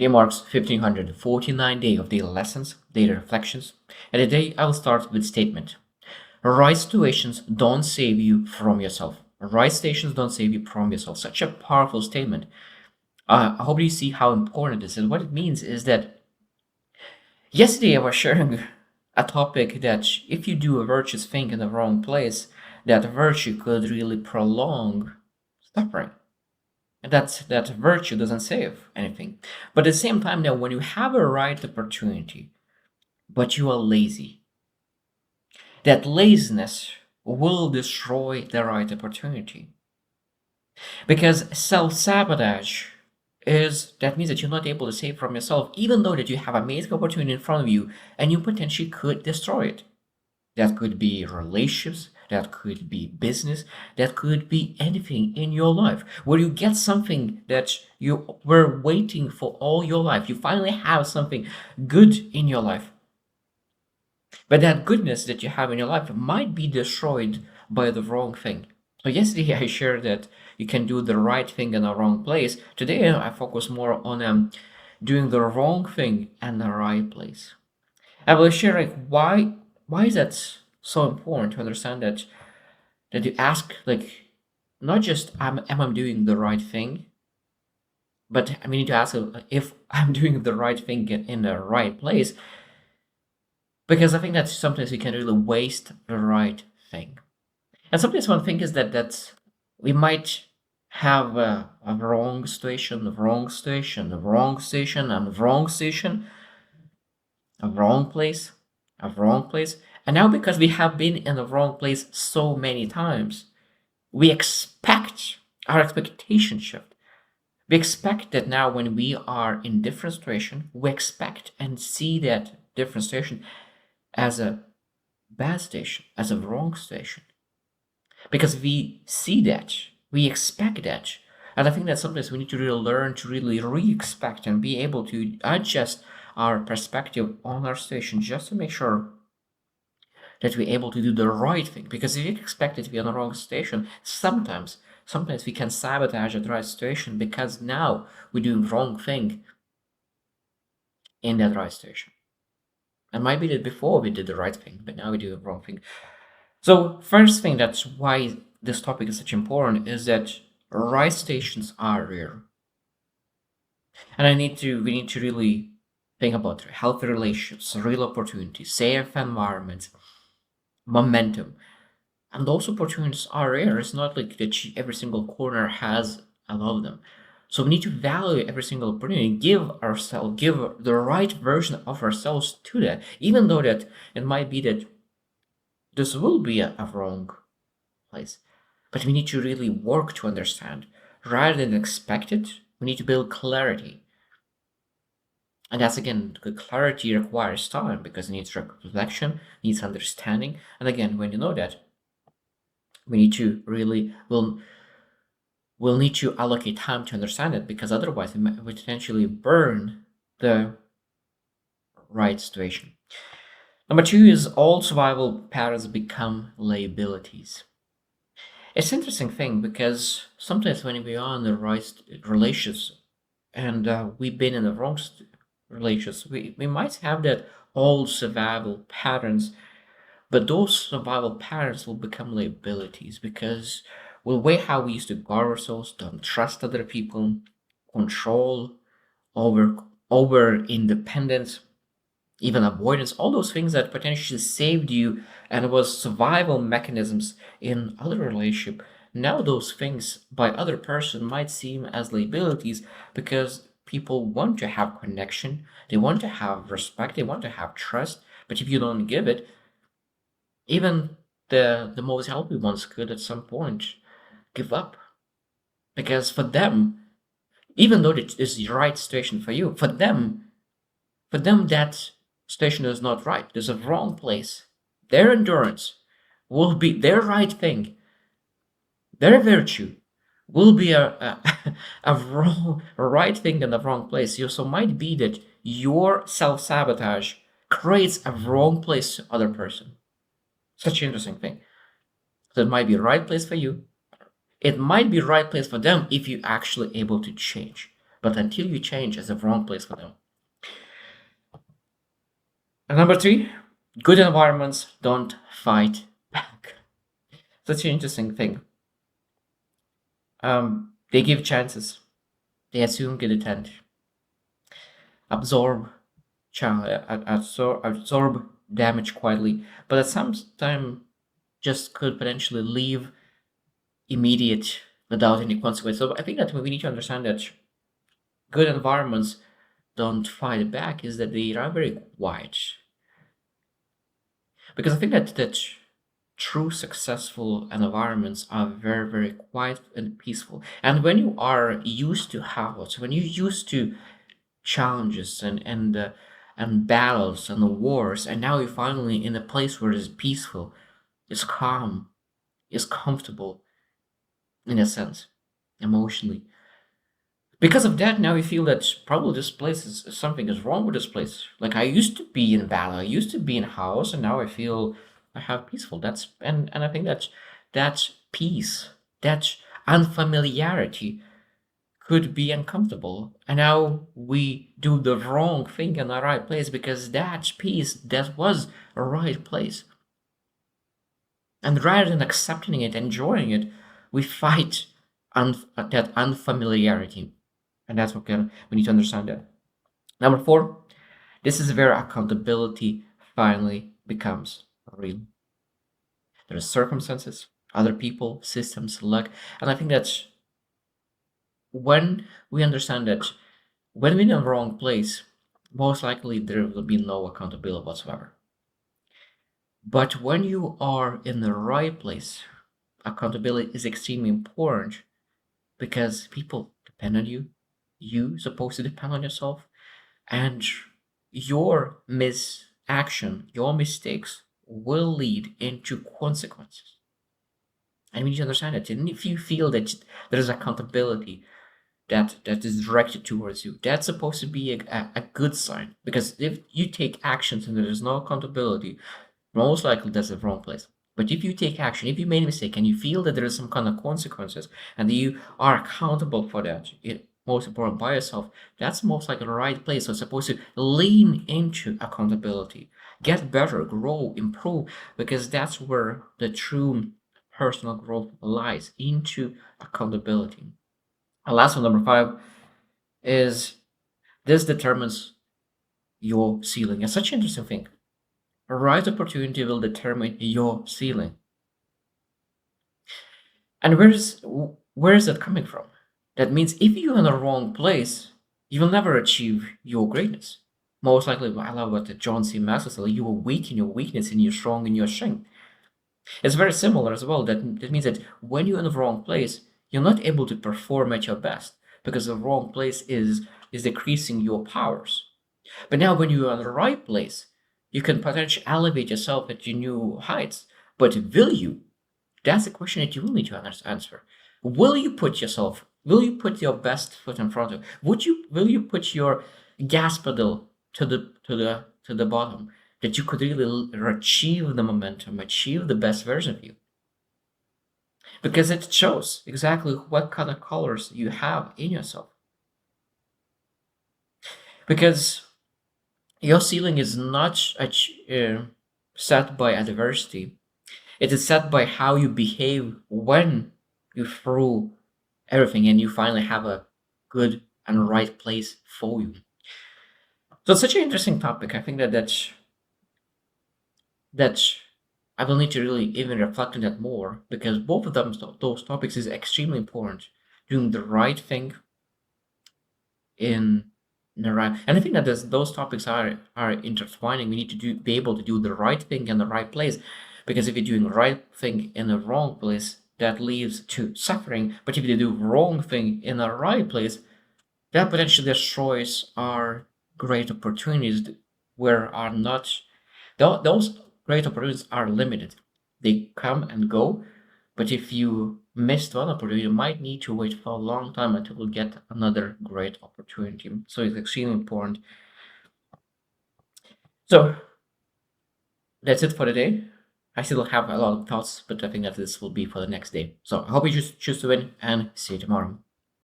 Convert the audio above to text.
Today marks 1549 day of daily lessons, daily reflections, and today I will start with statement. Right situations don't save you from yourself. Right situations don't save you from yourself. Such a powerful statement. I hope you see how important it is. And what it means is that yesterday I was sharing a topic that if you do a virtuous thing in the wrong place, that virtue could really prolong suffering. And that virtue doesn't save anything. But at the same time, now when you have a right opportunity, but you are lazy, that laziness will destroy the right opportunity. Because self-sabotage is that means that you're not able to save from yourself, even though that you have amazing opportunity in front of you and you potentially could destroy it. That could be relationships, that could be business, that could be anything in your life where you get something that you were waiting for all your life. You finally have something good in your life. But that goodness that you have in your life might be destroyed by the wrong thing. So yesterday I shared that you can do the right thing in the wrong place. Today I focus more on doing the wrong thing in the right place. I will share like why is that so important to understand that you ask like not just am I doing the right thing, but we need to ask if I'm doing the right thing in the right place, because I think that sometimes we can really waste the right thing. And sometimes one thing is that we might have a wrong station, the wrong station, the wrong station, and the wrong station, a wrong place, a wrong place. And now because we have been in the wrong place so many times, we expect our expectation shift. We expect that now when we are in different situation, we expect and see that different station as a bad station, as a wrong station. Because we see that, we expect that. And I think that sometimes we need to really learn to really re-expect and be able to adjust our perspective on our station just to make sure that we're able to do the right thing. Because if you expect it to be on the wrong station, sometimes we can sabotage the right station because now we're doing wrong thing in that right station. And might be that before we did the right thing, but now we do the wrong thing. So first thing that's why this topic is such important is that right stations are rare. And we need to really think about healthy relationships, real opportunities, safe environments, momentum. And those opportunities are rare. It's not like that every single corner has a lot of them. So we need to value every single opportunity, give the right version of ourselves to that, even though that it might be that this will be a wrong place. But we need to really work to understand. Rather than expect it, we need to build clarity. And that's again, the clarity requires time because it needs reflection, needs understanding. And again, when you know that, we need to really will need to allocate time to understand it because otherwise we might potentially burn the right situation. Number two is all survival patterns become liabilities. It's an interesting thing because sometimes when we are in the right relations and we've been in the wrong relations, we might have that old survival patterns, but those survival patterns will become liabilities because the way how we used to guard ourselves, don't trust other people, control, over independence, even avoidance, all those things that potentially saved you and was survival mechanisms in other relationship. Now those things by other person might seem as liabilities because people want to have connection, they want to have respect, they want to have trust, but if you don't give it, even the most healthy ones could at some point give up because for them, even though it is the right situation for you, for them that station is not right. There's a wrong place. Their endurance will be their right thing. Their virtue will be a wrong a right thing in the wrong place. So might be that your self sabotage creates a wrong place to other person. Such an interesting thing. So it might be right place for you. It might be right place for them if you actually able to change. But until you change, it's the wrong place for them. And number three, good environments don't fight back. Such an interesting thing. They give chances. They assume good intent, absorb, absorb damage quietly, but at some time just could potentially leave immediate without any consequence. So I think that we need to understand that good environments don't fight back is that they are very quiet. Because I think that true successful environments are very, very quiet and peaceful. And when you are used to habits, when you're used to challenges and battles and wars, and now you're finally in a place where it's peaceful, it's calm, it's comfortable in a sense, emotionally. Because of that, now you feel that probably this place is something is wrong with this place. Like I used to be in battle, I used to be in house, and now I feel I have peaceful. That's and I think that's peace, that unfamiliarity could be uncomfortable. And now we do the wrong thing in the right place because that peace that was a right place. And rather than accepting it, enjoying it, we fight that unfamiliarity. And that's what we need to understand that. Number four, this is where accountability finally becomes real. There are circumstances, other people, systems, luck. And I think that when we understand that when we're in the wrong place, most likely there will be no accountability whatsoever. But when you are in the right place, accountability is extremely important because people depend on you. You supposed to depend on yourself, and your misaction, your mistakes will lead into consequences. And we need to understand that. And if you feel that there is accountability that is directed towards you, that's supposed to be a good sign. Because if you take actions and there is no accountability, most likely that's the wrong place. But if you take action, if you made a mistake and you feel that there is some kind of consequences and you are accountable for that, most important by yourself, that's most likely the right place. So it's supposed to lean into accountability, get better, grow, improve, because that's where the true personal growth lies into accountability. And last one, number five, is this determines your ceiling. It's such an interesting thing. A right opportunity will determine your ceiling. And where is that coming from? That means if you're in the wrong place, you will never achieve your greatness. Most likely, I love what John C. Maxwell said, you are weak in your weakness and you're strong in your strength. It's very similar as well. That means that when you're in the wrong place, you're not able to perform at your best because the wrong place is decreasing your powers. But now when you are in the right place, you can potentially elevate yourself at your new heights. But will you? That's the question that you will need to answer. Will you put your best foot in front of? Will you put your gas pedal to the bottom that you could really achieve the momentum, achieve the best version of you? Because it shows exactly what kind of colors you have in yourself. Because your ceiling is not set by adversity. It is set by how you behave when you throw everything and you finally have a good and right place for you. So it's such an interesting topic. I think that I will need to really even reflect on that more because both of them those topics is extremely important. Doing the right thing in the right, and I think that those topics are intertwining. We need to be able to do the right thing in the right place, because if you're doing the right thing in the wrong place, that leads to suffering. But if you do wrong thing in the right place, that potentially destroys our great opportunities where are not those great opportunities are limited. They come and go, but if you missed one opportunity, you might need to wait for a long time until you get another great opportunity. So it's extremely important. So that's it for the day. I still have a lot of thoughts, but I think that this will be for the next day. So I hope you choose to win and see you tomorrow.